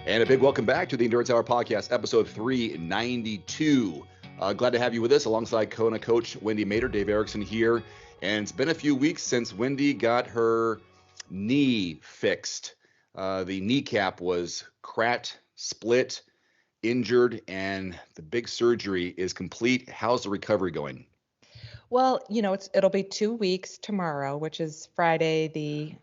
And a big welcome back to the Endurance Hour Podcast, episode 392. Glad to have you with us alongside Kona coach Wendy Mader, Dave Erickson here. And it's been a few weeks since Wendy got her knee fixed. The kneecap was cracked, split, injured, and the big surgery is complete. How's the recovery going? Well, it'll be 2 weeks tomorrow, which is Friday the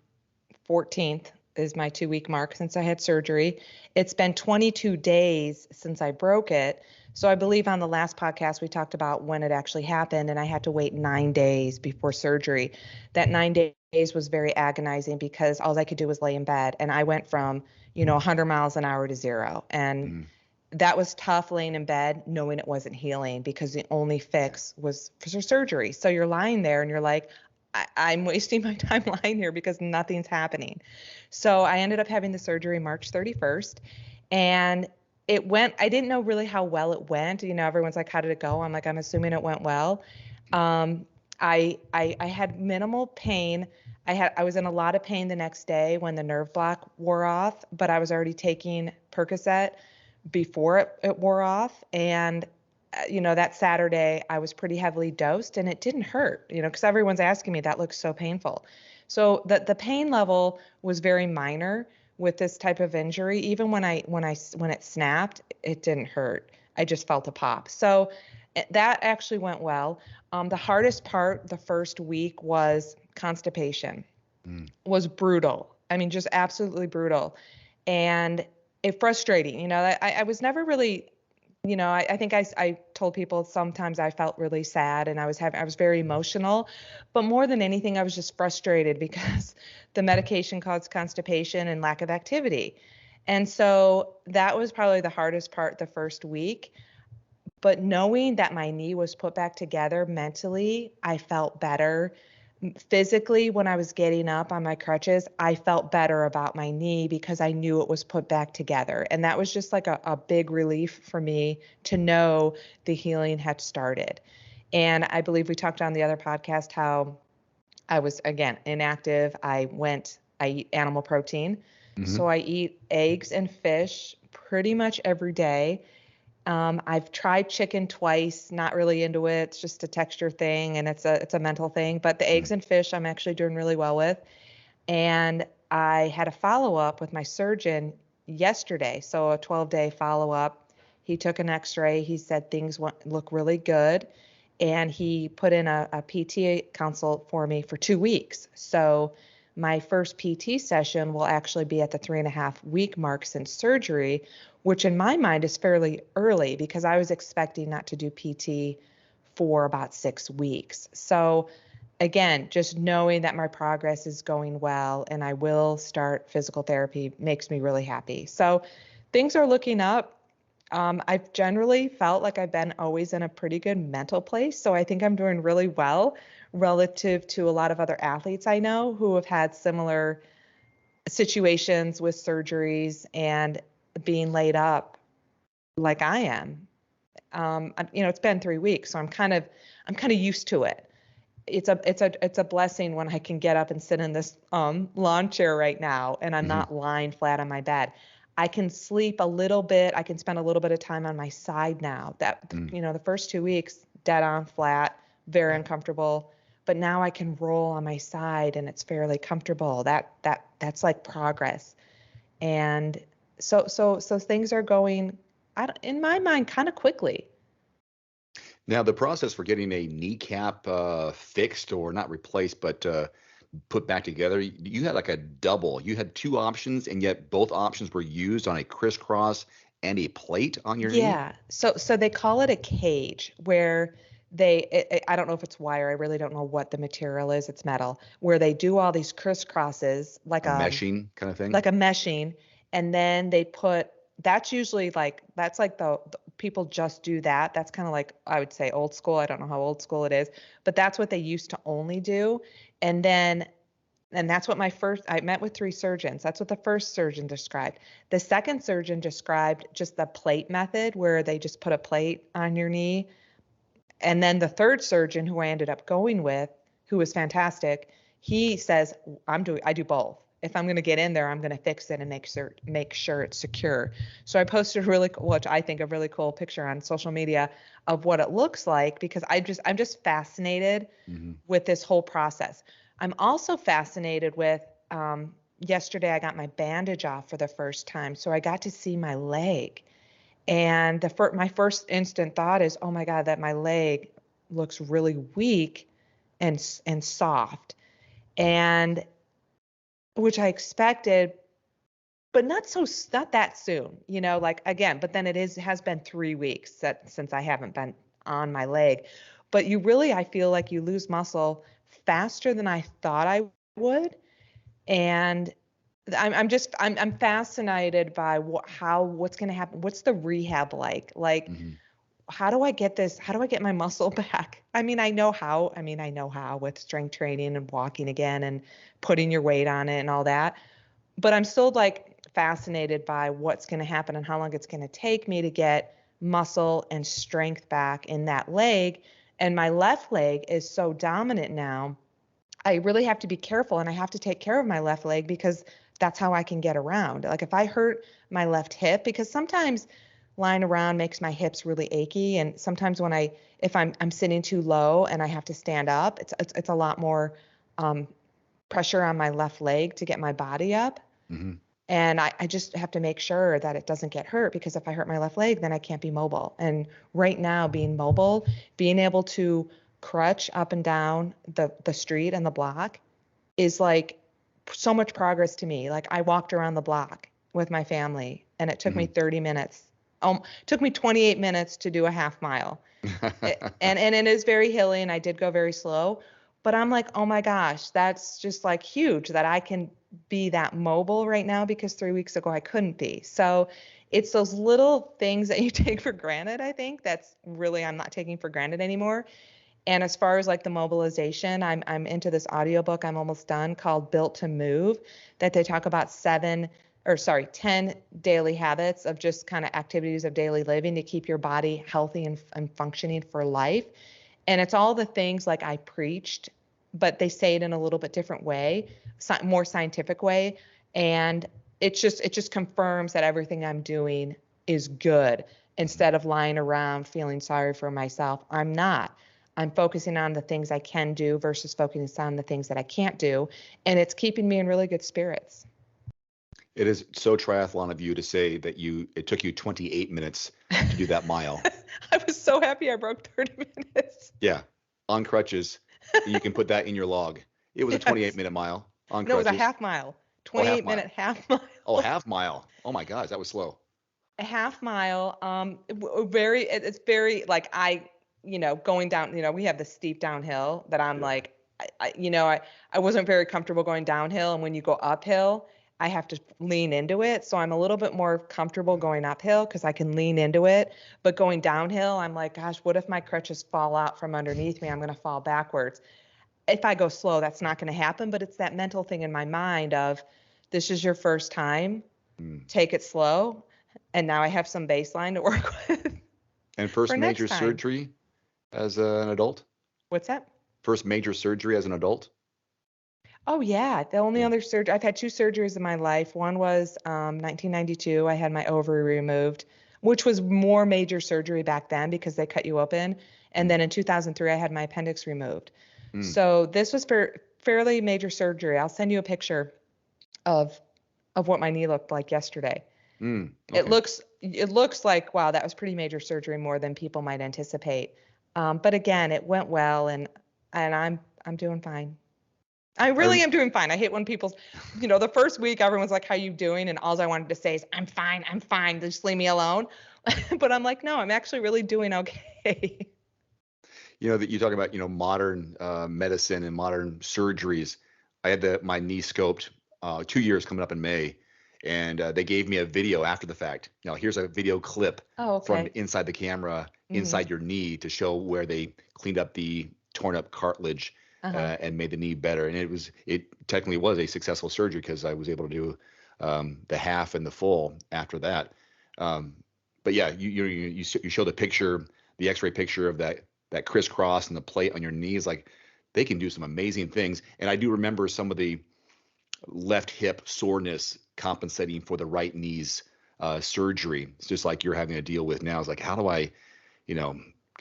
14th is my 2-week mark since I had surgery. It's been 22 days since I broke it. So I believe on the last podcast, we talked about when it actually happened, and I had to wait 9 days before surgery. That 9 days was very agonizing because all I could do was lay in bed. And I went from, 100 miles an hour to 0. And that was tough, laying in bed, knowing it wasn't healing because the only fix was for surgery. So you're lying there and you're like, I'm wasting my time lying here because nothing's happening. So I ended up having the surgery March 31st, and I didn't know really how well it went. Everyone's like, how did it go? I'm like, I'm assuming it went well. I had minimal pain. I was in a lot of pain the next day when the nerve block wore off, but I was already taking Percocet before it wore off. And that Saturday I was pretty heavily dosed and it didn't hurt, because everyone's asking me, that looks so painful. So the pain level was very minor with this type of injury. Even when it snapped, it didn't hurt. I just felt a pop. So that actually went well. The hardest part the first week was constipation. Was brutal. I mean, just absolutely brutal. And it frustrating, I was never really, I think I told people sometimes I felt really sad and I was very emotional, but more than anything, I was just frustrated because the medication caused constipation and lack of activity. And so that was probably the hardest part the first week. But knowing that my knee was put back together mentally, I felt better. Physically, when I was getting up on my crutches, I felt better about my knee because I knew it was put back together. And that was just like a big relief for me to know the healing had started. And I believe we talked on the other podcast how I was, again, inactive. I eat animal protein. So I eat eggs and fish pretty much every day. I've tried chicken twice, not really into it. It's just a texture thing and it's a mental thing, but the eggs and fish I'm actually doing really well with. And I had a follow-up with my surgeon yesterday. So a 12-day follow-up. He took an x-ray. He said things look really good. And he put in a PT consult for me for 2 weeks. So my first PT session will actually be at the 3.5-week mark since surgery, which in my mind is fairly early because I was expecting not to do PT for about 6 weeks. So again, just knowing that my progress is going well and I will start physical therapy makes me really happy. So things are looking up. I've generally felt like I've been always in a pretty good mental place. So I think I'm doing really well relative to a lot of other athletes I know who have had similar situations with surgeries and being laid up like I am. It's been 3 weeks, so I'm kind of used to it. It's a blessing when I can get up and sit in this lawn chair right now and I'm not lying flat on my bed. I can sleep a little bit. I can spend a little bit of time on my side now. The first 2 weeks, dead on flat, very uncomfortable. But now I can roll on my side and it's fairly comfortable. That's like progress. And so things are going, in my mind, kind of quickly. Now, the process for getting a kneecap fixed or not replaced, but put back together, you had like a double. You had 2 options, and yet both options were used on a crisscross and a plate on your knee? Yeah. So they call it a cage where I don't know if it's wire. I really don't know what the material is. It's metal, where they do all these crisscrosses like a meshing kind of thing. Like a meshing. And then they that's usually that's like the people just do that. That's kind of like, I would say old school. I don't know how old school it is, but that's what they used to only do. And that's what I met with 3 surgeons. That's what the first surgeon described. The second surgeon described just the plate method where they just put a plate on your knee. And then the third surgeon who I ended up going with, who was fantastic, he says, I do both. if I'm going to get in there, I'm going to fix it and make sure it's secure. So I posted which I think a really cool picture on social media of what it looks like, because I'm just fascinated with this whole process. I'm also fascinated with, yesterday I got my bandage off for the first time. So I got to see my leg. And my first instant thought is, oh my God, that my leg looks really weak and soft. And which I expected, but not that soon, like again, but then it has been 3 weeks since I haven't been on my leg. But I feel like you lose muscle faster than I thought I would. And I'm fascinated by what's going to happen. What's the rehab like? Like, how do I get my muscle back? I mean, I know how with strength training and walking again and putting your weight on it and all that. But I'm still like fascinated by what's going to happen and how long it's going to take me to get muscle and strength back in that leg. And my left leg is so dominant now. I really have to be careful, and I have to take care of my left leg because that's how I can get around. Like if I hurt my left hip, because sometimes lying around makes my hips really achy, and sometimes if I'm sitting too low and I have to stand up, it's a lot more pressure on my left leg to get my body up. And I just have to make sure that it doesn't get hurt, because if I hurt my left leg, then I can't be mobile. And right now, being mobile, being able to crutch up and down the street and the block is like so much progress to me. Like I walked around the block with my family and it took me 30 minutes. Took me 28 minutes to do a half mile. and it is very hilly and I did go very slow, but I'm like, oh my gosh, that's just like huge that I can be that mobile right now, because 3 weeks ago I couldn't be. So it's those little things that you take for granted. I think that's really, I'm not taking for granted anymore. And as far as like the mobilization, I'm into this audiobook, I'm almost done, called Built to Move, that they talk about 10 daily habits of just kind of activities of daily living to keep your body healthy and functioning for life. And it's all the things like I preached, but they say it in a little bit different way, more scientific way. And it just confirms that everything I'm doing is good. Instead of lying around feeling sorry for myself, I'm not. I'm focusing on the things I can do versus focusing on the things that I can't do. And it's keeping me in really good spirits. It is so triathlon of you to say that it took you 28 minutes to do that mile. I was so happy I broke 30 minutes. Yeah, on crutches. You can put that in your log. It was a 28-minute mile on crutches. No, it was a half mile. 28-minute half mile. Oh, half mile. Oh my gosh, that was slow. A half mile. It's very like going down. We have the steep downhill that I'm like, I wasn't very comfortable going downhill, and when you go uphill, I have to lean into it. So I'm a little bit more comfortable going uphill because I can lean into it. But going downhill, I'm like, gosh, what if my crutches fall out from underneath me? I'm going to fall backwards. If I go slow, that's not going to happen. But it's that mental thing in my mind of, this is your first time, take it slow. And now I have some baseline to work with. And first major surgery as an adult? What's that? First major surgery as an adult? Oh, yeah. The only other surgery, I've had 2 surgeries in my life. One was 1992. I had my ovary removed, which was more major surgery back then because they cut you open. And then in 2003, I had my appendix removed. So this was fairly major surgery. I'll send you a picture of what my knee looked like yesterday. Okay. It looks like, wow, that was pretty major surgery, more than people might anticipate. But again, it went well, and I'm doing fine. I really am doing fine. I hate when people's, the first week everyone's like, how you doing? And all I wanted to say is, I'm fine. Just leave me alone. But I'm like, no, I'm actually really doing okay. That you talk about, modern medicine and modern surgeries. I had my knee scoped 2 years coming up in May, and they gave me a video after the fact. Now, here's a video clip from inside the camera, inside your knee, to show where they cleaned up the torn up cartilage. And made the knee better. And it technically was a successful surgery because I was able to do the half and the full after that. But yeah, you show the picture, the X-ray picture of that crisscross and the plate on your knees. Like, they can do some amazing things. And I do remember some of the left hip soreness compensating for the right knee's surgery. It's just like you're having to deal with now. It's like, how do I,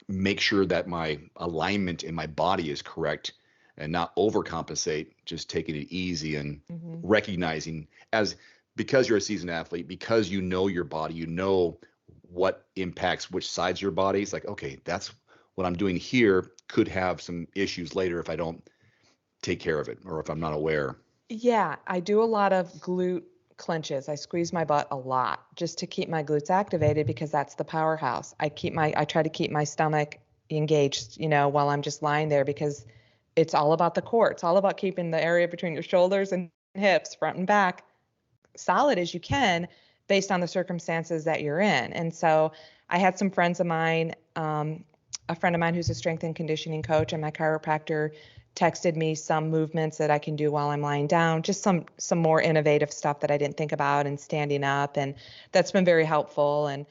make sure that my alignment in my body is correct and not overcompensate, just taking it easy and recognizing because you're a seasoned athlete, because you know your body, you know what impacts which sides of your body. It's like, okay, that's what I'm doing here could have some issues later if I don't take care of it or if I'm not aware. Yeah, I do a lot of glute clenches. I squeeze my butt a lot just to keep my glutes activated because that's the powerhouse. I try to keep my stomach engaged, while I'm just lying there because it's all about the core. It's all about keeping the area between your shoulders and hips, front and back, solid as you can based on the circumstances that you're in. And so I had some friends of mine, a friend of mine who's a strength and conditioning coach and my chiropractor texted me some movements that I can do while I'm lying down, just some more innovative stuff that I didn't think about and standing up. And that's been very helpful. And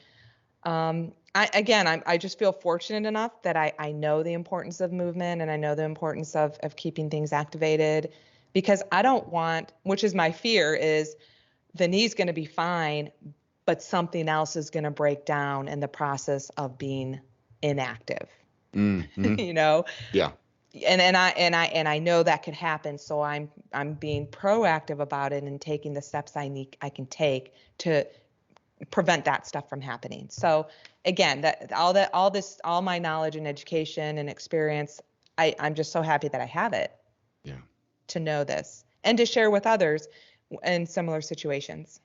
I just feel fortunate enough that I know the importance of movement and I know the importance of keeping things activated because I don't want, which is my fear, is the knee's going to be fine, but something else is going to break down in the process of being inactive. Mm-hmm. Yeah. And I know that could happen. So I'm being proactive about it and taking the steps I can take to prevent that stuff from happening. So again, all my knowledge and education and experience, I'm just so happy that I have it. Yeah. To know this and to share with others in similar situations.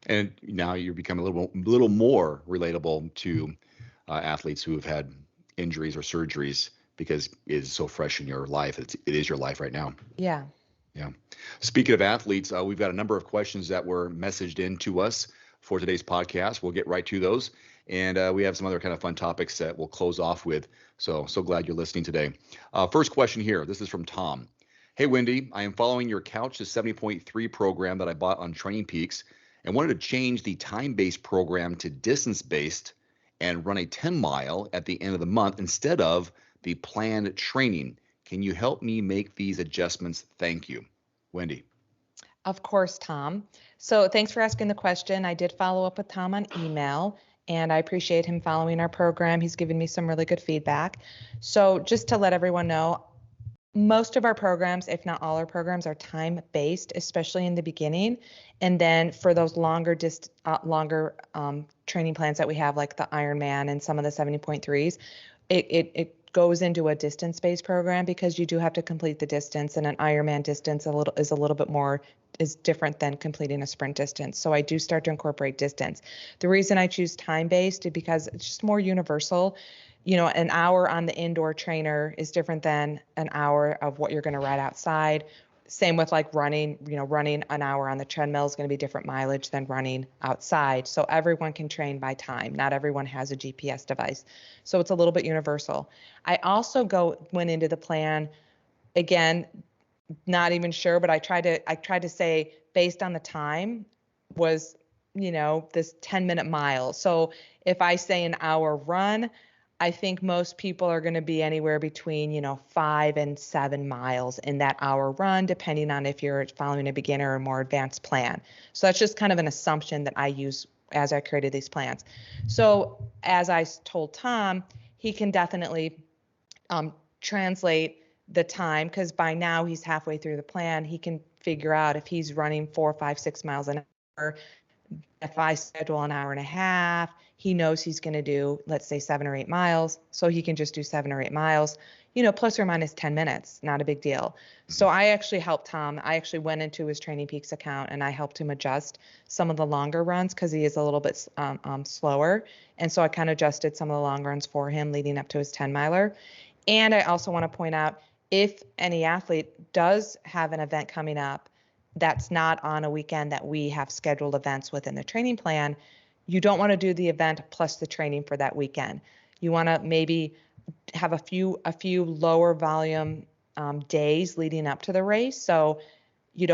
And now you're becoming a little more relatable to athletes who have had injuries or surgeries because it is so fresh in your life. It is your life right now. Yeah. Yeah. Speaking of athletes, we've got a number of questions that were messaged in to us for today's podcast. We'll get right to those. And we have some other kind of fun topics that we'll close off with. So glad you're listening today. First question here. This is from Tom. Hey, Wendy, I am following your Couch to 70.3 program that I bought on Training Peaks and wanted to change the time-based program to distance-based and run a 10-mile at the end of the month instead of the planned training. Can you help me make these adjustments? Thank you. Wendy. Of course, Tom. So thanks for asking the question. I did follow up with Tom on email, and I appreciate him following our program. He's given me some really good feedback. So just to let everyone know, most of our programs, if not all our programs, are time-based, especially in the beginning. And then for those longer training plans that we have, like the Ironman and some of the 70.3s, it goes into a distance-based program because you do have to complete the distance, and an Ironman distance is different than completing a sprint distance. So I do start to incorporate distance. The reason I choose time-based is because it's just more universal. An hour on the indoor trainer is different than an hour of what you're going to ride outside. Same with like running, running an hour on the treadmill is going to be different mileage than running outside. So everyone can train by time. Not everyone has a GPS device. So it's a little bit universal. I also went into the plan, again, not even sure, but I tried to say based on the time was, this 10-minute mile. So if I say an hour run, I think most people are going to be anywhere between, 5 and 7 miles in that hour run, depending on if you're following a beginner or more advanced plan. So that's just kind of an assumption that I use as I created these plans. So as I told Tom, he can definitely translate the time because by now he's halfway through the plan. He can figure out if he's running 4, 5, 6 miles an hour. If I schedule an hour and a half, he knows he's going to do, let's say 7 or 8 miles. So he can just do 7 or 8 miles, plus or minus 10 minutes, not a big deal. So I actually helped Tom. I actually went into his Training Peaks account and I helped him adjust some of the longer runs because he is a little bit slower. And so I kind of adjusted some of the long runs for him leading up to his 10-miler. And I also want to point out, if any athlete does have an event coming up that's not on a weekend that we have scheduled events within the training plan, you don't want to do the event plus the training for that weekend. You want to maybe have a few lower volume days leading up to the race. So you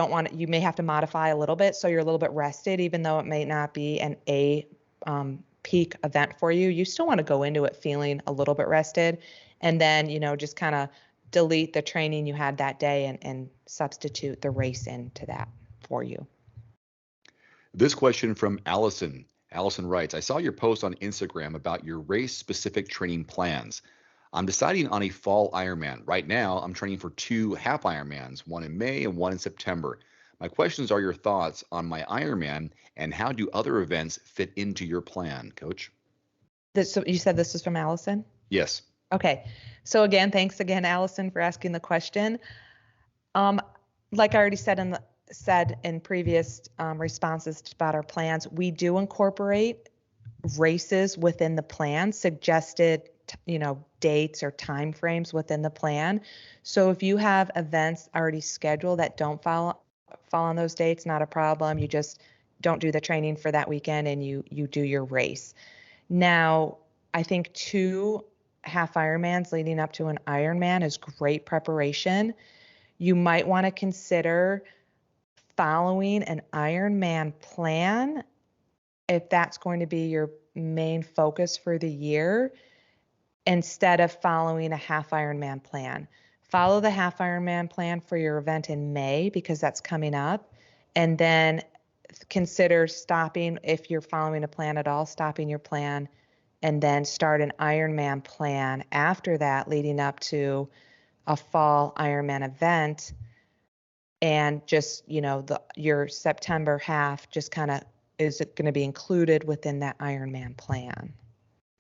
may have to modify a little bit so you're a little bit rested, even though it may not be an peak event for you. You still want to go into it feeling a little bit rested, and then just kind of delete the training you had that day and substitute the race into that for you. This question from Allison. Allison writes, I saw your post on Instagram about your race-specific training plans. I'm deciding on a fall Ironman. Right now, I'm training for 2 half Ironmans, one in May and one in September. My questions are your thoughts on my Ironman and how do other events fit into your plan, Coach? So you said this was from Allison? Yes. Okay. So again, thanks again, Allison, for asking the question. Like I already said in previous responses about our plans, we do incorporate races within the plan, suggested dates or time frames within the plan. So if you have events already scheduled that don't fall on those dates, not a problem. You just don't do the training for that weekend and you do your race. Now, I think 2 half Ironmans leading up to an Ironman is great preparation. You might want to consider following an Ironman plan if that's going to be your main focus for the year, instead of following a half Ironman plan. Follow the half Ironman plan for your event in May because that's coming up. And then consider stopping, if you're following a plan at all, stopping your plan and then start an Ironman plan after that, leading up to a fall Ironman event. And just, your September half just kind of is going to be included within that Ironman plan.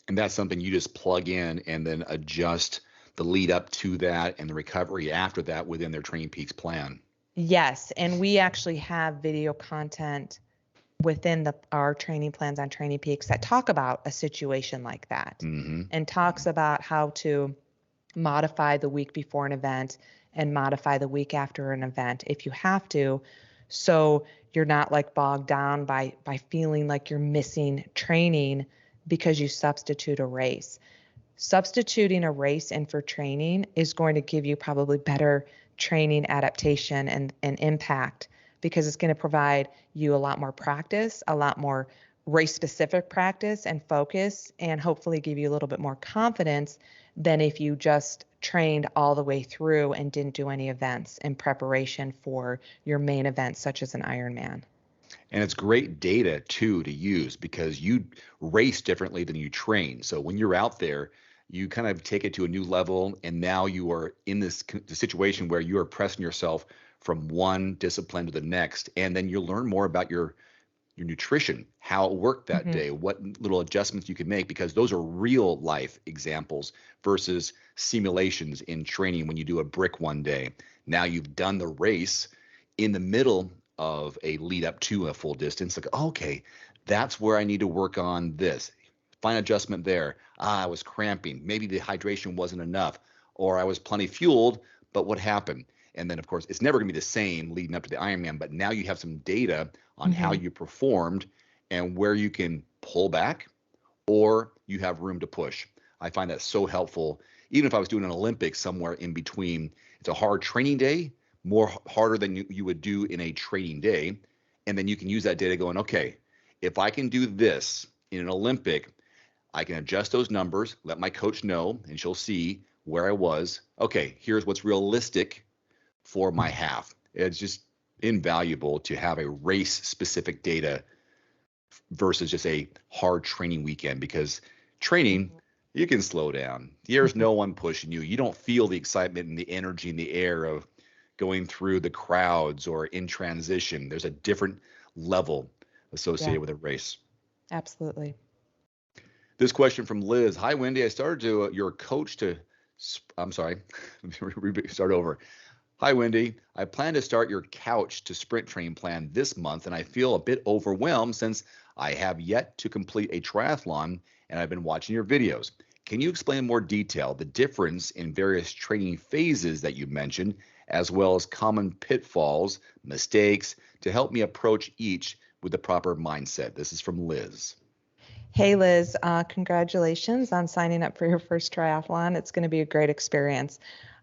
And that's something you just plug in and then adjust the lead up to that and the recovery after that within their Training Peaks plan. Yes. And we actually have video content within our training plans on Training Peaks that talk about a situation like that, and talks about how to modify the week before an event and modify the week after an event if you have to. So you're not like bogged down by feeling like you're missing training because you substitute a race. Substituting a race in for training is going to give you probably better training adaptation and impact, because it's going to provide you a lot more practice, a lot more race-specific practice and focus, and hopefully give you a little bit more confidence than if you just trained all the way through and didn't do any events in preparation for your main event, such as an Ironman. And it's great data, too, to use because you race differently than you train. So when you're out there, you kind of take it to a new level, and now you are in this situation where you are pressing yourself from one discipline to the next, and then you'll learn more about your nutrition, how it worked that day, what little adjustments you can make, because those are real life examples versus simulations in training when you do a brick one day. Now you've done the race in the middle of a lead up to a full distance. Like, okay, that's where I need to work on this. Fine adjustment there. I was cramping. Maybe the hydration wasn't enough, or I was plenty fueled, but what happened? And then, of course, it's never going to be the same leading up to the Ironman, but now you have some data on how you performed and where you can pull back or you have room to push. I find that so helpful. Even if I was doing an Olympics somewhere in between, it's a hard training day, harder than you would do in a training day. And then you can use that data going, okay, if I can do this in an Olympic, I can adjust those numbers, let my coach know, and she'll see where I was. Okay, here's what's realistic for my half. It's just invaluable to have a race-specific data versus just a hard training weekend, because training, you can slow down. There's no one pushing you. You don't feel the excitement and the energy in the air of going through the crowds or in transition. There's a different level associated with a race. Absolutely. This question from Liz. Hi, Wendy. I started I'm sorry. Let me start over. Hi, Wendy. I plan to start your couch to sprint training plan this month, and I feel a bit overwhelmed since I have yet to complete a triathlon and I've been watching your videos. Can you explain in more detail the difference in various training phases that you mentioned, as well as common pitfalls, mistakes, to help me approach each with the proper mindset? This is from Liz. Hey, Liz, congratulations on signing up for your first triathlon. It's going to be a great experience.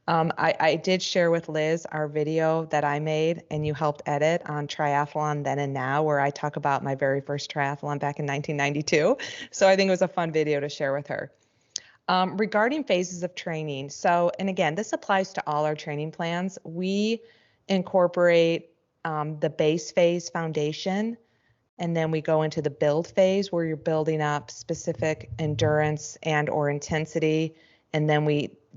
I did share with Liz our video that I made and you helped edit on Triathlon Then and Now, where I talk about my very first triathlon back in 1992. So I think it was a fun video to share with her. Regarding phases of training. And again, this applies to all our training plans. We incorporate the base phase foundation, and then we go into the build phase where you're building up specific endurance and or intensity. And then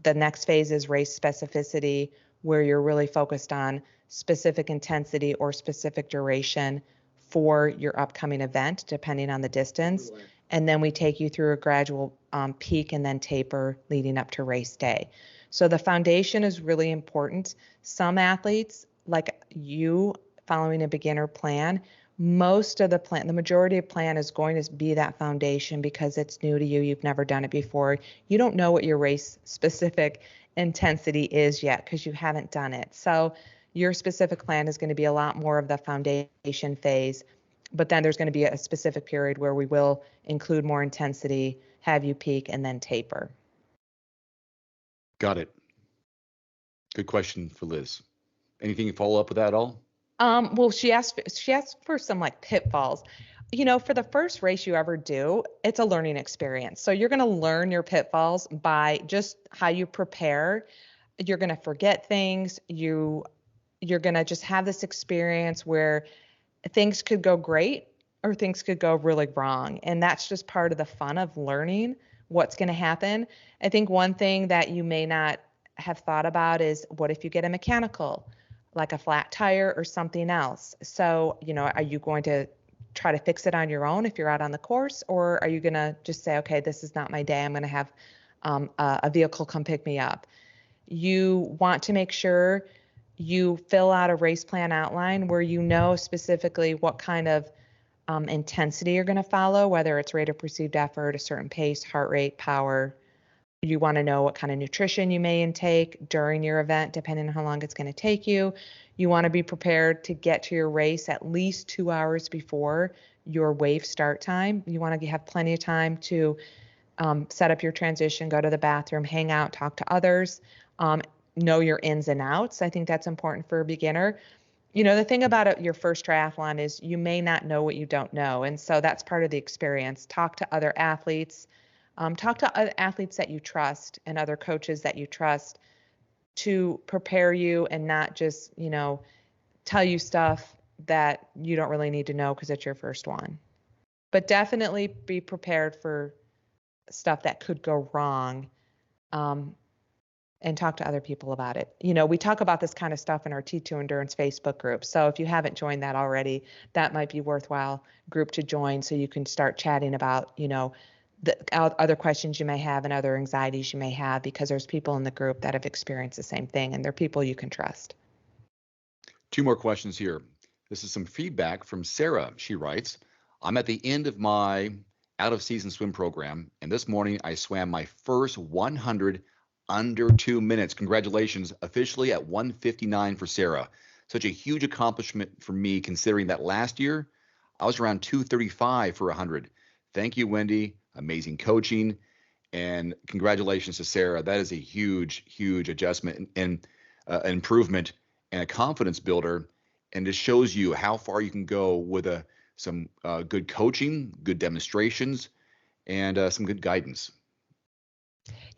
the next phase is race specificity, where you're really focused on specific intensity or specific duration for your upcoming event, depending on the distance. And then we take you through a gradual peak and then taper leading up to race day. So the foundation is really important. Some athletes, like you, following a beginner plan, most of the majority of plan is going to be that foundation because it's new to you. You've never done it before. You don't know what your race specific intensity is yet because you haven't done it. So your specific plan is going to be a lot more of the foundation phase, but then there's going to be a specific period where we will include more intensity, have you peak, and then taper. Got it. Good question for Liz. Anything you follow up with that at all? Well, she asked for some like pitfalls. For the first race you ever do, it's a learning experience. So you're going to learn your pitfalls by just how you prepare. You're going to forget things. You're going to just have this experience where things could go great or things could go really wrong. And that's just part of the fun of learning what's going to happen. I think one thing that you may not have thought about is, what if you get a mechanical, like a flat tire or something else? So, are you going to try to fix it on your own if you're out on the course, or are you going to just say, okay, this is not my day, I'm going to have a vehicle come pick me up? You want to make sure you fill out a race plan outline where you know specifically what kind of intensity you're going to follow, whether it's rate of perceived effort, a certain pace, heart rate, power. You want to know what kind of nutrition you may intake during your event, depending on how long it's going to take you. You want to be prepared to get to your race at least 2 hours before your wave start time. You want to have plenty of time to set up your transition, go to the bathroom, hang out, talk to others, know your ins and outs. I think that's important for a beginner. The thing about your first triathlon is you may not know what you don't know. And so that's part of the experience. Talk to other athletes. Talk to other athletes that you trust and other coaches that you trust to prepare you and not just, tell you stuff that you don't really need to know because it's your first one. But definitely be prepared for stuff that could go wrong, and talk to other people about it. We talk about this kind of stuff in our T2 Endurance Facebook group. So if you haven't joined that already, that might be worthwhile group to join so you can start chatting about, the other questions you may have and other anxieties you may have, because there's people in the group that have experienced the same thing and they're people you can trust. 2 more questions here. This is some feedback from Sarah. She writes, I'm at the end of my out of season swim program, and this morning I swam my first 100 under 2 minutes. Congratulations, officially at 1:59 for Sarah. Such a huge accomplishment for me, considering that last year I was around 2:35 for 100. Thank you, Wendy. Amazing coaching, and congratulations to Sarah. That is a huge, huge adjustment and improvement and a confidence builder, and it shows you how far you can go with some good coaching, good demonstrations, and some good guidance.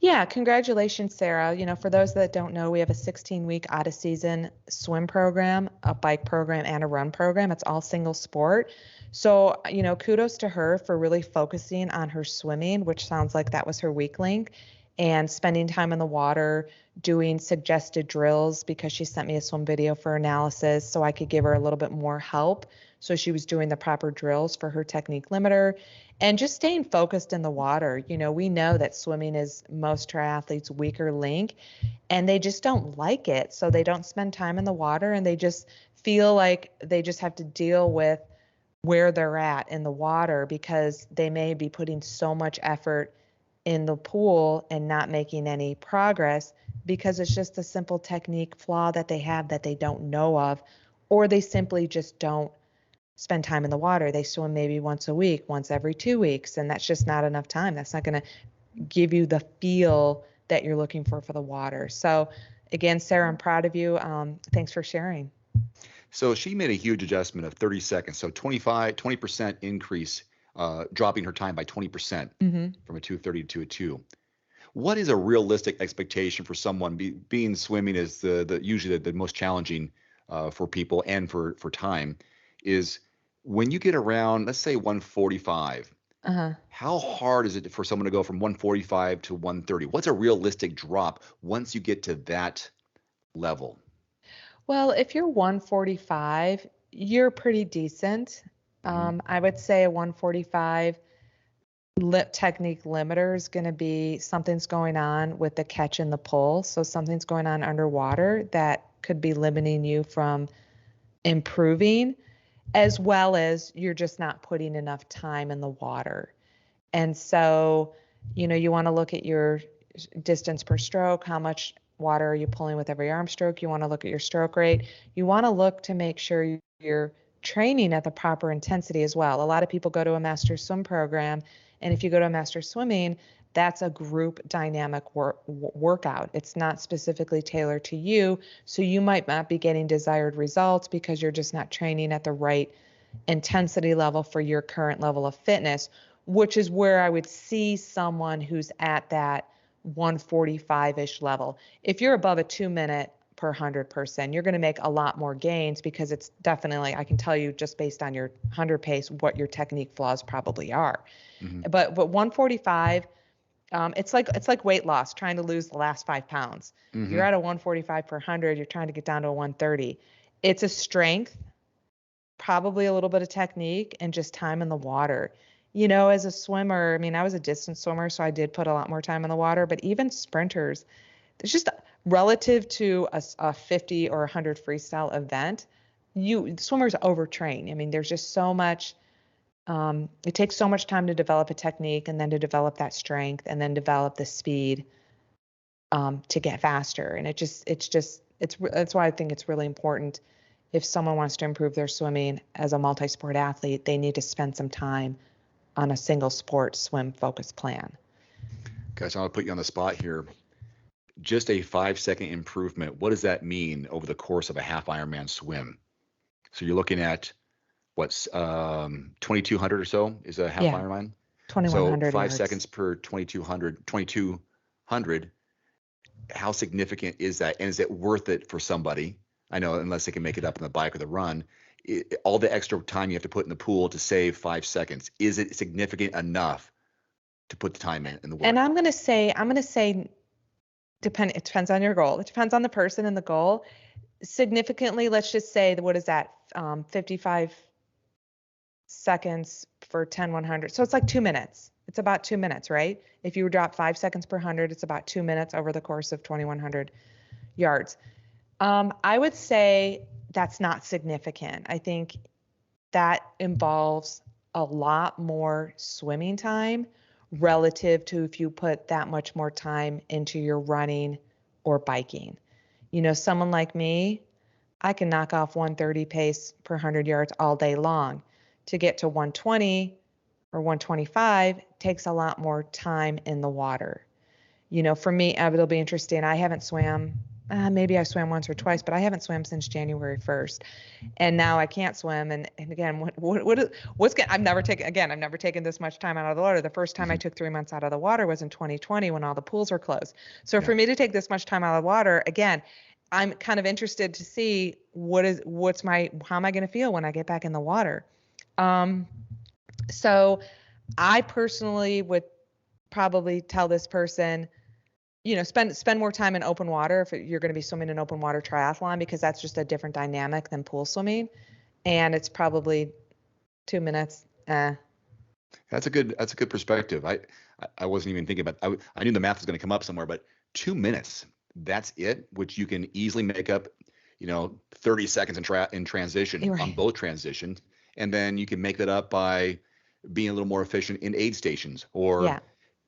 Yeah, congratulations, Sarah. For those that don't know, we have a 16-week out of season swim program, a bike program, and a run program. It's all single sport. So, kudos to her for really focusing on her swimming, which sounds like that was her weak link, and spending time in the water, doing suggested drills, because she sent me a swim video for analysis so I could give her a little bit more help. So she was doing the proper drills for her technique limiter and just staying focused in the water. We know that swimming is most triathletes' weaker link, and they just don't like it. So they don't spend time in the water, and they just feel like they just have to deal with where they're at in the water because they may be putting so much effort in the pool and not making any progress because it's just a simple technique flaw that they have that they don't know of, or they simply just don't spend time in the water. They swim maybe once a week, once every 2 weeks, and that's just not enough time. That's not going to give you the feel that you're looking for the water. So again, Sarah, I'm proud of you. Thanks for sharing. So she made a huge adjustment of 30 seconds. So 20% increase, dropping her time by 20% from a 2:30 to a 2. What is a realistic expectation for someone being swimming is usually the most challenging for people and for time is when you get around, let's say 145. Uh-huh. How hard is it for someone to go from 145 to 130? What's a realistic drop once you get to that level? Well, if you're 145, you're pretty decent. Hmm. I would say a 145 technique limiter is going to be something's going on with the catch and the pull. So something's going on underwater that could be limiting you from improving, as well as you're just not putting enough time in the water. And so, you want to look at your distance per stroke, how much water are you pulling with every arm stroke? You want to look at your stroke rate. You want to look to make sure you're training at the proper intensity as well. A lot of people go to a master swim program, and if you go to a master swimming, that's a group dynamic workout. It's not specifically tailored to you, so you might not be getting desired results because you're just not training at the right intensity level for your current level of fitness, which is where I would see someone who's at that 145-ish level. If you're above a 2 minute per 100 person, you're going to make a lot more gains because it's definitely, I can tell you just based on your 100 pace, what your technique flaws probably are. Hmm. But 145, it's like weight loss, trying to lose the last 5 pounds. You're Hmm. at a 145 per 100, you're trying to get down to a 130. It's a strength, probably a little bit of technique, and just time in the water. As a swimmer, I mean, I was a distance swimmer, so I did put a lot more time in the water, but even sprinters, it's just relative to a 50 or 100 freestyle event, swimmers overtrain. I mean, there's just so much, it takes so much time to develop a technique and then to develop that strength and then develop the speed to get faster. And that's why I think it's really important. If someone wants to improve their swimming as a multi-sport athlete, they need to spend some time on a single sport swim focus plan. Guys, I'll put you on the spot here. Just a 5-second improvement. What does that mean over the course of a half Ironman swim? So you're looking at what's 2,200 or so is a half Yeah, Ironman. So 2,100 5 yards. seconds per 2,200. How significant is that? And is it worth it for somebody? I know, unless they can make it up in the bike or the run, all the extra time you have to put in the pool to save 5 seconds, is it significant enough to put the time in the And work? I'm gonna say, it depends on your goal. It depends on the person and the goal. Significantly, let's just say, what is that? 55 seconds for 10, 100. So it's like 2 minutes. It's about 2 minutes, right? If you drop 5 seconds per 100, it's about 2 minutes over the course of 2,100 yards. I would say that's not significant. I think that involves a lot more swimming time relative to if you put that much more time into your running or biking. Someone like me, I can knock off 130 pace per 100 yards all day long. To get to 120 or 125 takes a lot more time in the water. For me, it'll be interesting. I haven't swam. Maybe I swam once or twice, but I haven't swam since January 1st, and now I can't swim. And again, I've never taken this much time out of the water. The first time I Hmm. took 3 months out of the water was in 2020 when all the pools were closed. So Yeah. for me to take this much time out of the water, again, I'm kind of interested to see how am I going to feel when I get back in the water. Um, so I personally would probably tell this person, spend more time in open water if you're going to be swimming in open water triathlon, because that's just a different dynamic than pool swimming. And it's probably 2 minutes. That's a good perspective. I wasn't even thinking about. I knew the math was going to come up somewhere, but 2 minutes. That's it, which you can easily make up. 30 seconds in transition You're on right. both transitions, and then you can make that up by being a little more efficient in aid stations, or Yeah.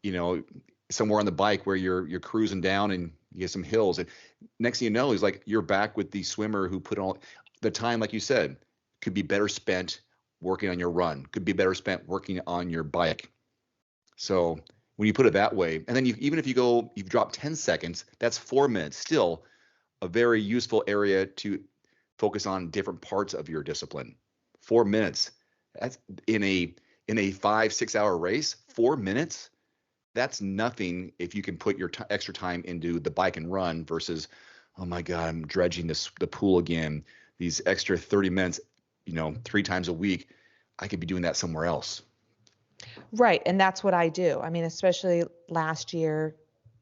you know somewhere on the bike where you're cruising down and you get some hills, and next thing you know is like you're back with the swimmer who put all the time, like you said, could be better spent working on your run, could be better spent working on your bike. So when you put it that way, and then even if you've dropped 10 seconds, that's 4 minutes, still a very useful area to focus on different parts of your discipline. 4 minutes, that's in a 5-6 hour race. 4 minutes, that's nothing if you can put your extra time into the bike and run versus, oh my God, I'm dredging the pool again. these extra 30 minutes, 3 times a week, I could be doing that somewhere else. Right. And that's what I do. I mean, especially last year,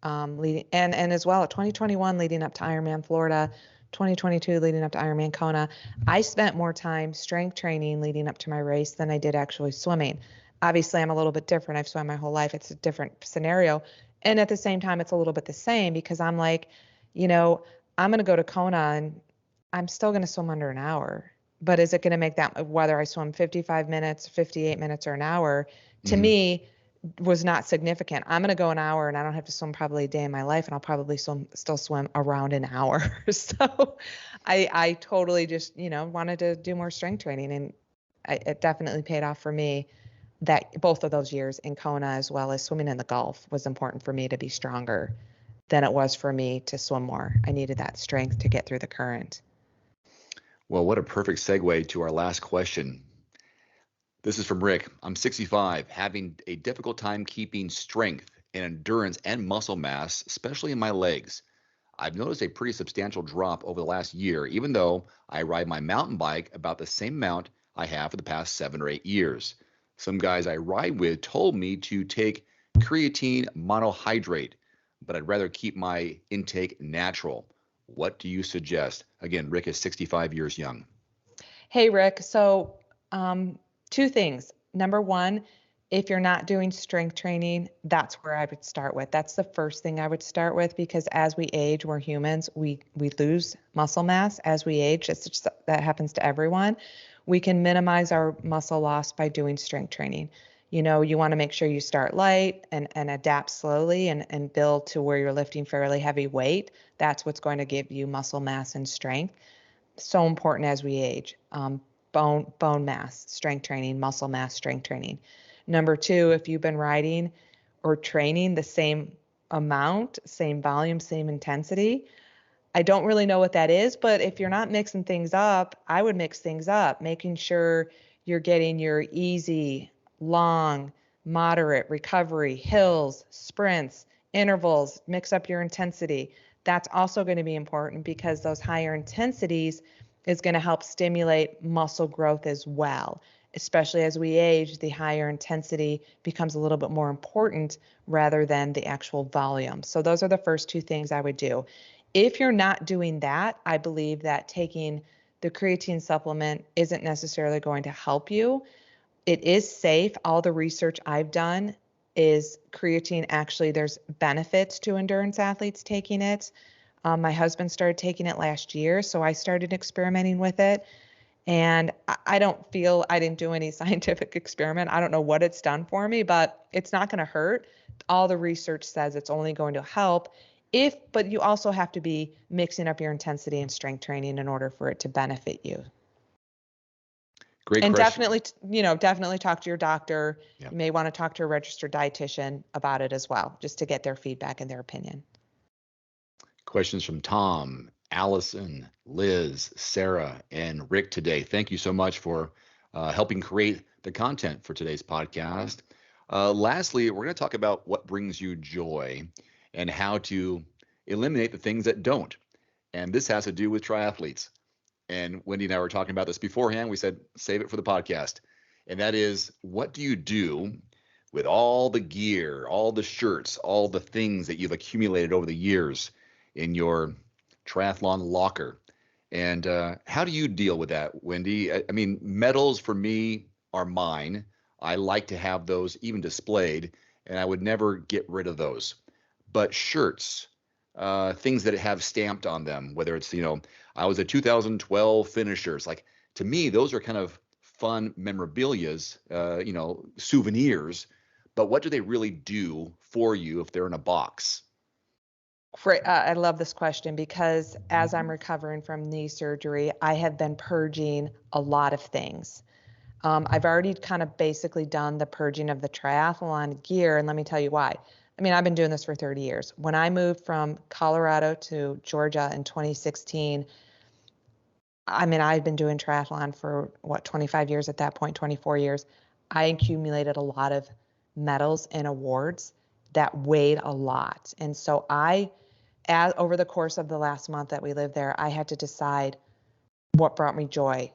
leading and as well 2021 leading up to Ironman Florida, 2022 leading up to Ironman Kona, I spent more time strength training leading up to my race than I did actually swimming. Obviously, I'm a little bit different. I've swum my whole life. It's a different scenario. And at the same time, it's a little bit the same because I'm like, I'm going to go to Kona and I'm still going to swim under an hour. But is it going to make that, whether I swim 55 minutes, 58 minutes, or an hour, to me, was not significant. I'm going to go an hour and I don't have to swim probably a day in my life, and I'll probably still swim around an hour. So I totally just, wanted to do more strength training, and it definitely paid off for me that both of those years in Kona, as well as swimming in the Gulf, was important for me to be stronger than it was for me to swim more. I needed that strength to get through the current. Well, what a perfect segue to our last question. This is from Rick. I'm 65, having a difficult time keeping strength and endurance and muscle mass, especially in my legs. I've noticed a pretty substantial drop over the last year, even though I ride my mountain bike about the same amount I have for the past 7 or 8 years. Some guys I ride with told me to take creatine monohydrate, but I'd rather keep my intake natural. What do you suggest? Again, Rick is 65 years young. Hey, Rick. So, two things. Number one, if you're not doing strength training, that's where I would start with. That's the first thing I would start with, because as we age, we're humans. We lose muscle mass as we age. That happens to everyone. We can minimize our muscle loss by doing strength training. You want to make sure you start light and adapt slowly and build to where you're lifting fairly heavy weight. That's what's going to give you muscle mass and strength. So important as we age. Bone mass, strength training, muscle mass, strength training. Number two, if you've been riding or training the same amount, same volume, same intensity, I don't really know what that is, but if you're not mixing things up, I would mix things up, making sure you're getting your easy, long, moderate recovery, hills, sprints, intervals, mix up your intensity. That's also going to be important because those higher intensities is going to help stimulate muscle growth as well. Especially as we age, the higher intensity becomes a little bit more important rather than the actual volume. So those are the first two things I would do. If you're not doing that, I believe that taking the creatine supplement isn't necessarily going to help you. It is safe. All the research I've done is creatine. Actually, there's benefits to endurance athletes taking it. My husband started taking it last year, so I started experimenting with it. And I didn't do any scientific experiment. I don't know what it's done for me, but it's not going to hurt. All the research says it's only going to help but you also have to be mixing up your intensity and strength training in order for it to benefit you. Great and question. definitely talk to your doctor. Yeah. You may want to talk to a registered dietitian about it as well, just to get their feedback and their opinion. Questions from Tom, Allison, Liz, Sarah, and Rick today. Thank you so much for helping create the content for today's podcast. Lastly, we're going to talk about what brings you joy and how to eliminate the things that don't. And this has to do with triathletes. And Wendy and I were talking about this beforehand. We said, save it for the podcast. And that is, what do you do with all the gear, all the shirts, all the things that you've accumulated over the years in your triathlon locker? And how do you deal with that, Wendy? I mean, medals for me are mine. I like to have those even displayed, and I would never get rid of those. But shirts, things that have stamped on them, whether it's, I was a 2012 finisher. It's like, to me, those are kind of fun memorabilias, souvenirs. But what do they really do for you if they're in a box? Great. I love this question because as I'm recovering from knee surgery, I have been purging a lot of things. I've already kind of basically done the purging of the triathlon gear, and let me tell you why. I mean, I've been doing this for 30 years. When I moved from Colorado to Georgia in 2016, I mean, I've been doing triathlon for 25 years at that point, 24 years. I accumulated a lot of medals and awards that weighed a lot. And so over the course of the last month that we lived there, I had to decide, what brought me joy.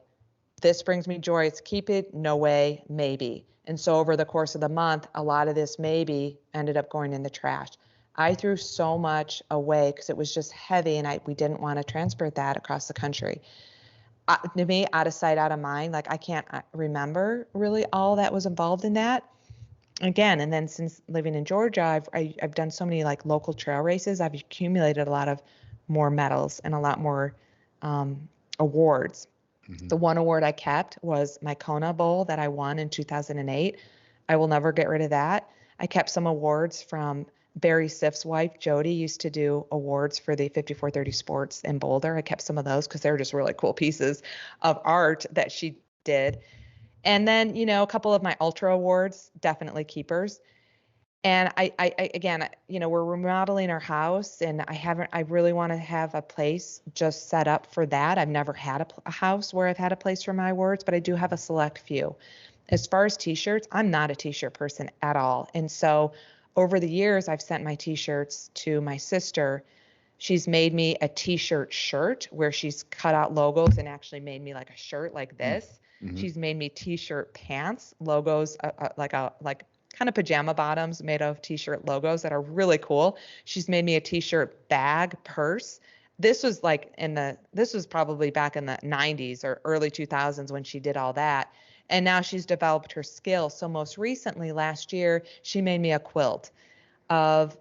This brings me joy. It's keep it, no way, maybe. And so over the course of the month, a lot of this maybe ended up going in the trash. I threw so much away because it was just heavy, and we didn't want to transport that across the country. To me, out of sight, out of mind. Like, I can't remember really all that was involved in that. Again, and then since living in Georgia, I've done so many like local trail races. I've accumulated a lot of more medals and a lot more awards. Mm-hmm. The one award I kept was my Kona Bowl that I won in 2008. I will never get rid of that. I kept some awards from Barry Siff's wife, Jody, used to do awards for the 5430 Sports in Boulder. I kept some of those because they were just really cool pieces of art that she did. And then, a couple of my ultra awards, definitely keepers. And I again, we're remodeling our house, and I really want to have a place just set up for that. I've never had a house where I've had a place for my awards, but I do have a select few. As far as t-shirts, I'm not a t-shirt person at all. And so over the years, I've sent my t-shirts to my sister. She's made me a t-shirt shirt where she's cut out logos and actually made me like a shirt like this. Mm-hmm. She's made me t-shirt pants, logos, like kind of pajama bottoms made of t-shirt logos that are really cool. She's made me a t-shirt bag, purse. This was probably back in the 90s or early 2000s when she did all that. And now she's developed her skill. So most recently last year, she made me a quilt of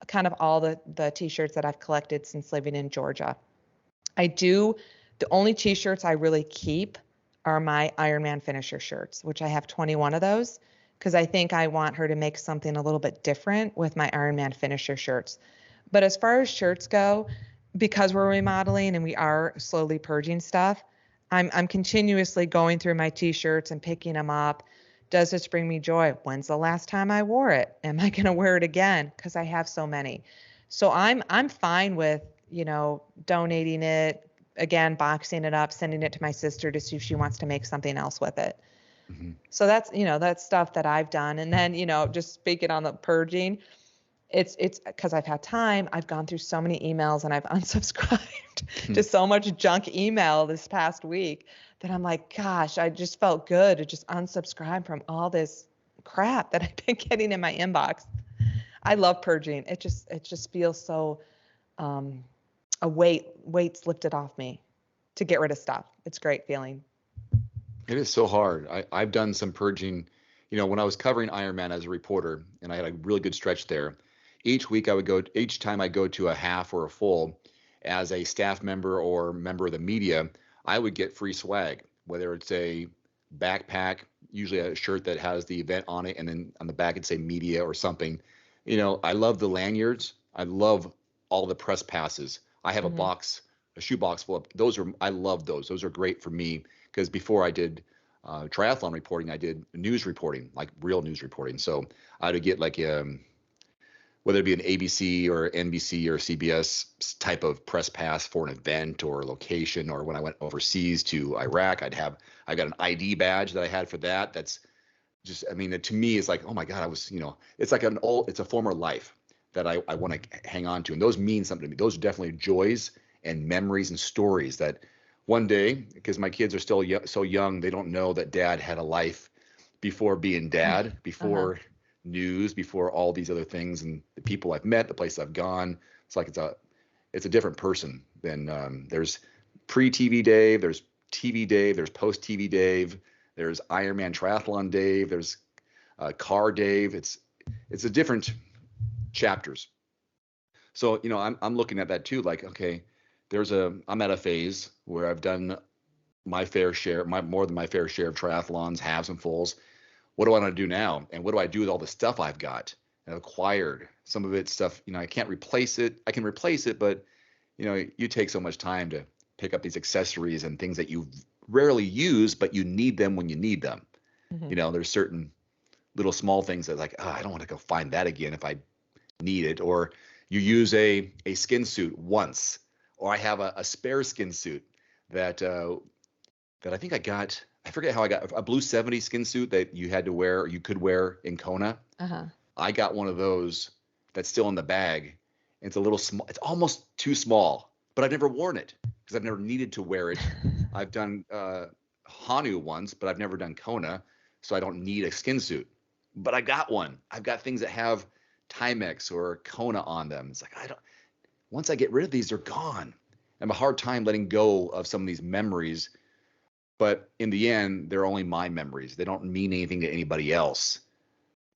kind of all the t-shirts that I've collected since living in Georgia. The only t-shirts I really keep are my Ironman finisher shirts, which I have 21 of those, because I think I want her to make something a little bit different with my Ironman finisher shirts. But as far as shirts go, because we're remodeling and we are slowly purging stuff, I'm continuously going through my t-shirts and picking them up. Does this bring me joy? When's the last time I wore it? Am I going to wear it again? Because I have so many. So I'm fine with, donating it, again, boxing it up, sending it to my sister to see if she wants to make something else with it. Mm-hmm. So that's stuff that I've done. And then, just speaking on the purging, it's because I've had time. I've gone through so many emails and I've unsubscribed to so much junk email this past week that I'm like, gosh, I just felt good to just unsubscribe from all this crap that I've been getting in my inbox. I love purging. It just feels so a weight's lifted off me to get rid of stuff. It's a great feeling. It is so hard. I've done some purging, when I was covering Ironman as a reporter, and I had a really good stretch there. Each time I go to a half or a full as a staff member or member of the media, I would get free swag, whether it's a backpack, usually a shirt that has the event on it, and then on the back it'd say media or something. I love the lanyards. I love all the press passes. I have a shoe box full of those. I love those. Those are great for me because before I did triathlon reporting, I did news reporting, like real news reporting. So I would get like whether it be an ABC or NBC or CBS type of press pass for an event or location, or when I went overseas to Iraq, I got an ID badge that I had for that. That's just, to me, it's like, oh my God, I was, it's like it's a former life that I want to hang on to. And those mean something to me. Those are definitely joys and memories and stories that one day, because my kids are still so young, they don't know that dad had a life before being dad, before news, before all these other things, and the people I've met, the places I've gone. It's like it's a different person than there's pre-TV Dave, there's TV Dave, there's post-TV Dave, there's Ironman Triathlon Dave, there's Car Dave. It's a different chapters. So I'm looking at that too. Like, okay, I'm at a phase where I've done my fair share, more than my fair share of triathlons, halves and fulls. What do I want to do now? And what do I do with all the stuff I've got and acquired? Some of it's stuff, I can't replace it. I can replace it, but you take so much time to pick up these accessories and things that you rarely use, but you need them when you need them. Mm-hmm. There's certain little small things that like, I don't want to go find that again if I need it. Or you use a skin suit once, or I have a spare skin suit that I think I got. I forget how I got a Blue 70 skin suit that you had to wear, or you could wear in Kona. I got one of those that's still in the bag. It's a little small. It's almost too small, but I've never worn it. because I've never needed to wear it. I've done Hanu once, but I've never done Kona, so I don't need a skin suit. But I got one. I've got things that have Timex or Kona on them. It's like once I get rid of these, they're gone. I have a hard time letting go of some of these memories, but in the end, they're only my memories. They don't mean anything to anybody else,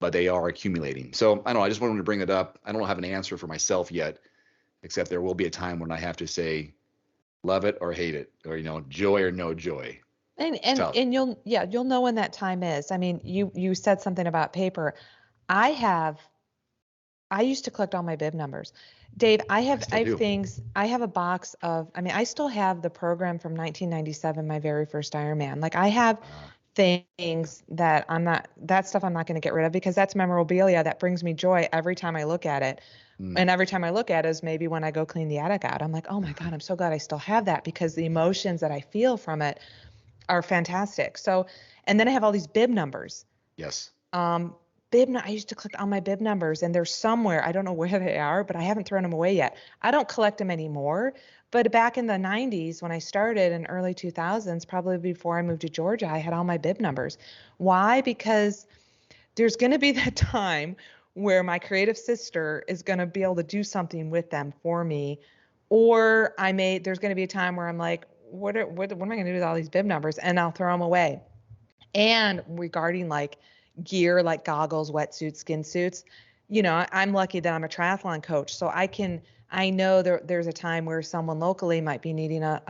but they are accumulating. So I don't know. I just wanted to bring it up. I don't have an answer for myself yet, except there will be a time when I have to say, love it or hate it, or, joy or no joy. And you'll know when that time is. I mean, you said something about paper. I used to collect all my bib numbers. Dave, I have things. I have a box of, I still have the program from 1997, my very first Ironman. Like I have things that that stuff I'm not going to get rid of because that's memorabilia that brings me joy every time I look at it. And every time I look at it is maybe when I go clean the attic out. I'm like, oh my God, I'm so glad I still have that because the emotions that I feel from it are fantastic. So, and then I have all these bib numbers. Yes. I used to collect all my bib numbers and they're somewhere. I don't know where they are, but I haven't thrown them away yet. I don't collect them anymore. But back in the 90s, when I started in early 2000s, probably before I moved to Georgia, I had all my bib numbers. Why? Because there's going to be that time where my creative sister is going to be able to do something with them for me. Or there's going to be a time where I'm like, what am I going to do with all these bib numbers? And I'll throw them away. And regarding like gear, like goggles, wetsuits, skin suits, I'm lucky that I'm a triathlon coach. So I know there's a time where someone locally might be needing a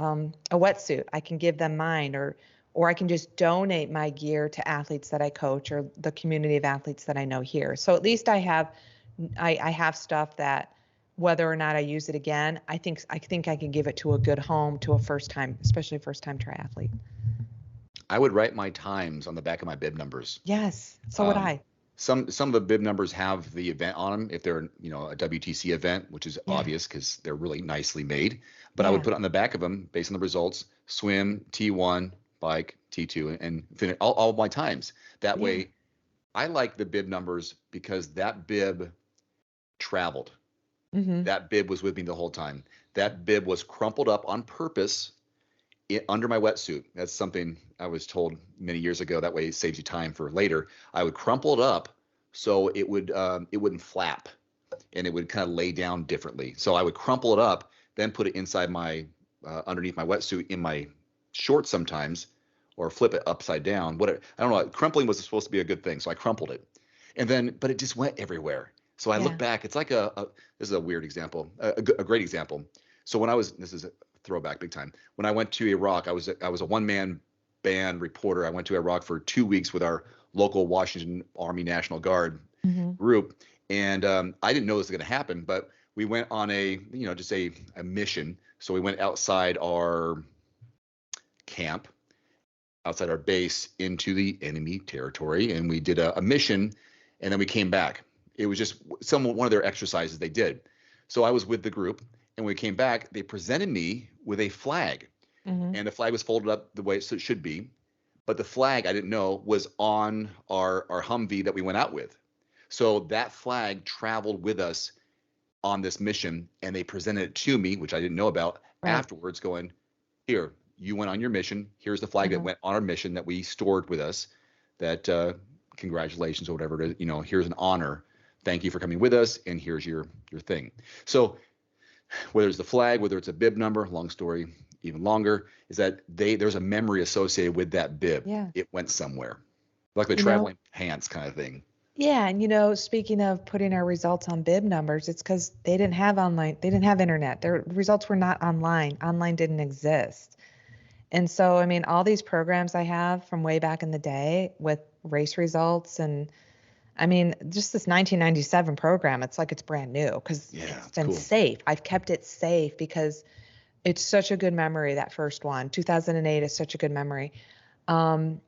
wetsuit. I can give them mine or I can just donate my gear to athletes that I coach or the community of athletes that I know here. So at least I have stuff that whether or not I use it again, I think I can give it to a good home to especially a first time triathlete. I would write my times on the back of my bib numbers. Yes. So would I. Some of the bib numbers have the event on them if they're, a WTC event, which is obvious because they're really nicely made. But I would put on the back of them based on the results, swim, T1, bike, T2, and finish all my times. That way, I like the bib numbers because that bib traveled. Mm-hmm. That bib was with me the whole time. That bib was crumpled up on purpose under my wetsuit. That's something I was told many years ago. That way it saves you time for later. I would crumple it up so it wouldn't flap and it would kind of lay down differently. So I would crumple it up, then put it inside my underneath my wetsuit in my shorts sometimes, or flip it upside down. I don't know. Crumpling was supposed to be a good thing, so I crumpled it, but it just went everywhere. So I look back. It's like this is a weird example, a great example. So this is a throwback big time. When I went to Iraq, I was a one-man band reporter. I went to Iraq for 2 weeks with our local Washington Army National Guard group, and I didn't know this was going to happen, but we went on a mission. So we went outside our camp, outside our base, into the enemy territory, and we did a mission, and then we came back. It was just one of their exercises they did. So I was with the group, and when we came back, they presented me with a flag, and the flag was folded up the way it should be, but the flag, I didn't know, was on our Humvee that we went out with. So that flag traveled with us on this mission, and they presented it to me, which I didn't know about, afterwards, going, here, you went on your mission. Here's the flag that went on our mission that we stored with us, that congratulations or whatever it is, here's an honor. Thank you for coming with us, and here's your thing. So whether it's the flag, whether it's a bib number, long story, even longer, is that there's a memory associated with that bib. Yeah. It went somewhere, like the traveling pants kind of thing. Yeah, and speaking of putting our results on bib numbers, it's because they didn't have internet. Their results were not online. Online didn't exist. And so, all these programs I have from way back in the day with race results and just this 1997 program, it's like it's brand new because it's been safe. I've kept it safe because it's such a good memory, that first one. 2008 is such a good memory. And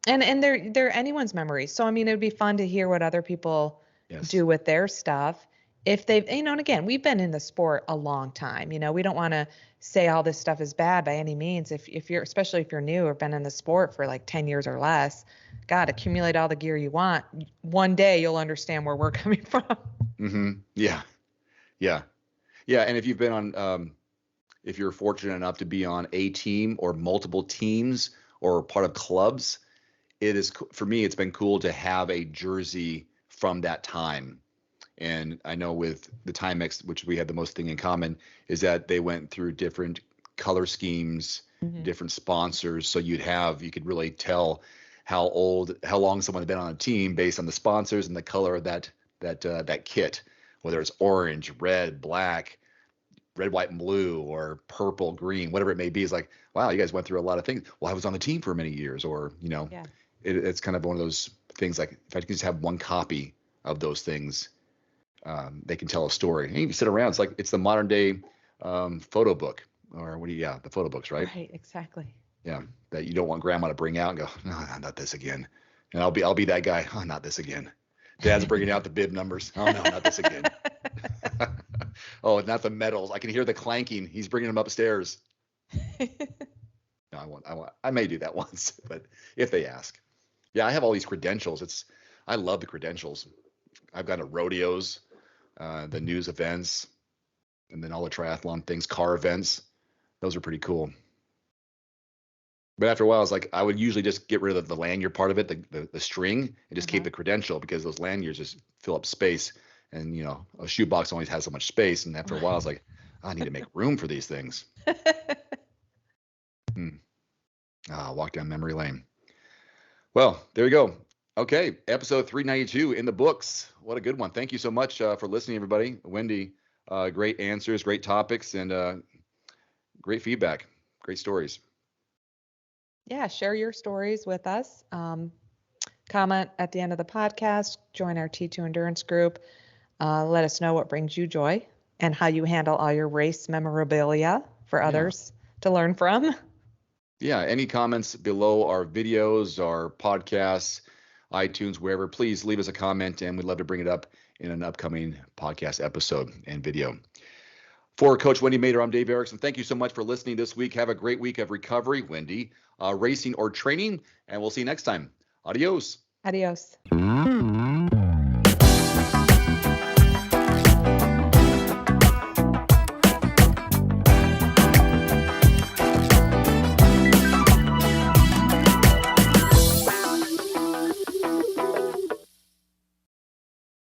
they're anyone's memory. So, it would be fun to hear what other people do with their stuff. If they've, and again, we've been in the sport a long time. We don't want to say all this stuff is bad by any means. Especially if you're new or been in the sport for like 10 years or less, God, accumulate all the gear you want. One day you'll understand where we're coming from. Mm-hmm. Yeah. And if you've been on if you're fortunate enough to be on a team or multiple teams or part of clubs, it is, for me, it's been cool to have a jersey from that time. And I know with the Timex, which we had the most thing in common, is that they went through different color schemes, different sponsors. So you could really tell how long someone had been on a team based on the sponsors and the color of that kit, whether it's orange, red, black, red, white, and blue, or purple, green, whatever it may be. Is like, wow, you guys went through a lot of things. Well, I was on the team for many years, or Yeah. it's kind of one of those things. Like if I could just have one copy of those things, they can tell a story. And you can sit around. It's the modern day photo book, or the photo books, right? Right, exactly. Yeah, that you don't want grandma to bring out and go, no, not this again. And I'll be that guy. Oh, not this again. Dad's bringing out the bib numbers. Oh no, not this again. Oh, not the medals. I can hear the clanking. He's bringing them upstairs. No, I may do that once, but if they ask. Yeah, I have all these credentials. I love the credentials. I've got rodeos, the news events, and then all the triathlon things, car events. Those are pretty cool. But after a while, it's like I would usually just get rid of the lanyard part of it, the string, and just keep the credential, because those lanyards just fill up space. And a shoebox only has so much space. And after a while, it's like, I need to make room for these things. Walk down memory lane. Well, there you go. Okay, episode 392 in the books. What a good one. Thank you so much for listening, everybody. Wendy, great answers, great topics, and great feedback, great stories. Yeah, share your stories with us. Comment at the end of the podcast. Join our T2 Endurance group. Let us know what brings you joy and how you handle all your race memorabilia for others to learn from. Yeah, any comments below our videos, our podcasts, iTunes, wherever, please leave us a comment, and we'd love to bring it up in an upcoming podcast episode and video. For Coach Wendy Mader, I'm Dave Erickson. Thank you so much for listening this week. Have a great week of recovery, Wendy, racing or training, and we'll see you next time. Adios. Adios.